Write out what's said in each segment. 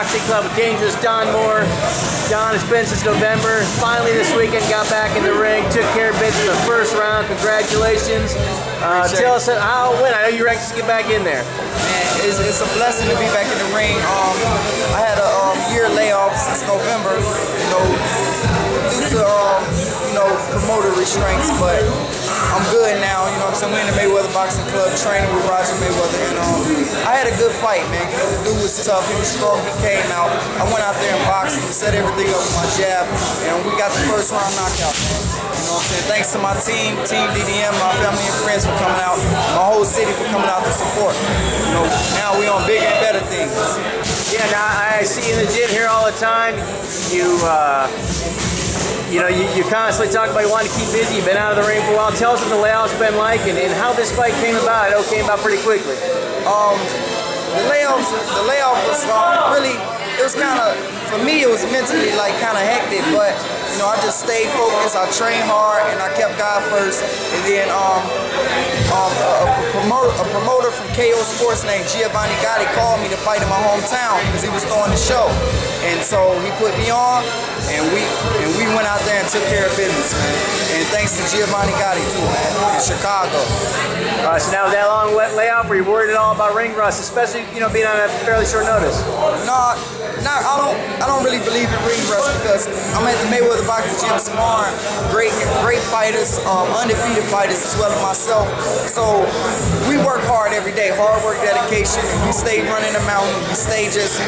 Boxing Club with Dangerous Don Moore. Don has been since November. Finally this weekend got back in the ring, took care of business in the first round. Congratulations. Tell us how it went. I know you're anxious to get back in there. Man, it's a blessing to be back in the ring. I had a year layoff since November, due to promoter restraints, but I'm good now. You know what I'm saying? We're in the Mayweather Boxing Club training with Roger Mayweather, and I had a good fight, man. The dude was tough. He was strong. He came out. I went out there and boxed him, set everything up with my jab, and we got the first round knockout. You know what I'm saying? Thanks to my team DDM, my family and friends for coming out, my whole city for coming out to support. Now we on bigger and better things. Yeah, now I see you in the gym here all the time. You constantly talk about you wanting to keep busy. You've been out of the ring for a while. Tell us what the layout's been like and how this fight came about. I know it came about pretty quickly. The layoff was really, it was kind of, for me it was mentally kind of hectic, but I just stayed focused. I trained hard and I kept God first. And then a promoter from KO Sports named Giovanni Gotti called me to fight in my hometown because he was throwing the show. And so he put me on, and we went out there and took care of business, man. And thanks to Giovanni Gotti too, man, in Chicago. So now with that long layoff, were you worried at all about ring rust, especially being on a fairly short notice? No, I don't really believe in ring rust because I'm at the Mayweather Boxing Gym sparring great fighters, undefeated fighters as well as myself. So we work hard every day, hard work, dedication. We stay running the mountain. We stay just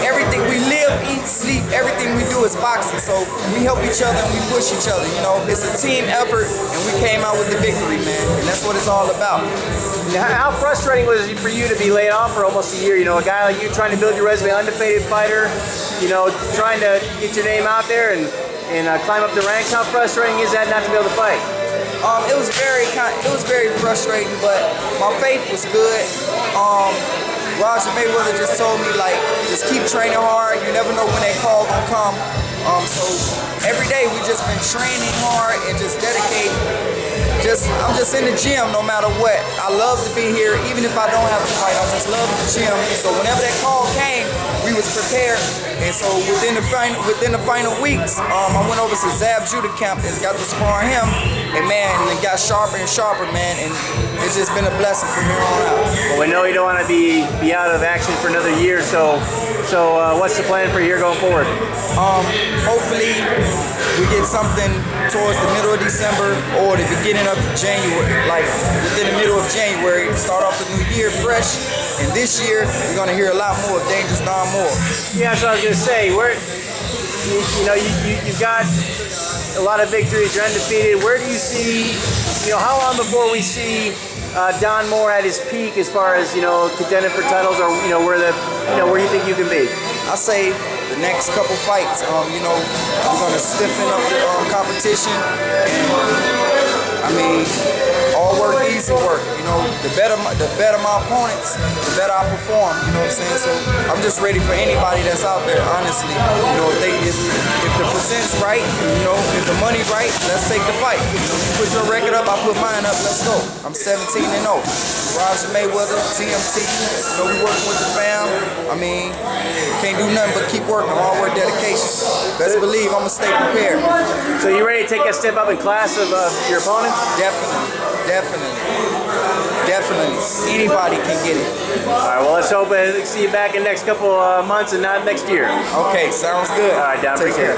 everything we live, eat, sleep, everything we do is boxing. So we help each other and we push each other. It's a team effort, and we came out with the victory, man. And that's what it's all about. Now, how frustrating was it for you to be laid off for almost a year? A guy like you trying to build your resume, undefeated fighter, trying to get your name out there and climb up the ranks. How frustrating is that not to be able to fight? It was very frustrating, but my faith was good. Roger Mayweather just told me just keep training hard. You never know when that call gonna come. So every day we just been training hard and just dedicating. I'm just in the gym no matter what. I love to be here, even if I don't have to fight. I just love the gym. So whenever that call came, we was prepared. And so within the final weeks, I went over to Zab Judah camp and got to spar him. And man, it got sharper and sharper, man. And it's just been a blessing from here on out. Well, we know you don't want to be out of action for another year. So what's the plan for here going forward? Hopefully we get something towards the middle of December or the beginning of January, within the middle of January, start off the new year fresh. And this year, you're going to hear a lot more of Dangerous Don Moore. Yeah, that's what I was going to say. You've got a lot of victories. You're undefeated. Where do you see, how long before we see Don Moore at his peak as far as, contending for titles or, where you think you can be? I say the next couple fights, we're going to stiffen up the competition. And, all work, easy work. The better my opponents, the better I perform. You know what I'm saying? So I'm just ready for anybody that's out there. Honestly, if the percent's right, if the money right, let's take the fight. You put your record up, I put mine up. Let's go. I'm 17-0. Roger Mayweather, TMT. We working with the fam. Can't do nothing but keep working. Hard work, dedication. Best believe I'm gonna stay prepared. So you ready to take a step up in class of your opponent? Definitely. Anybody can get it. All right, well, let's hope to see you back in the next couple months and not next year. Okay, sounds good. All right, Don, take care.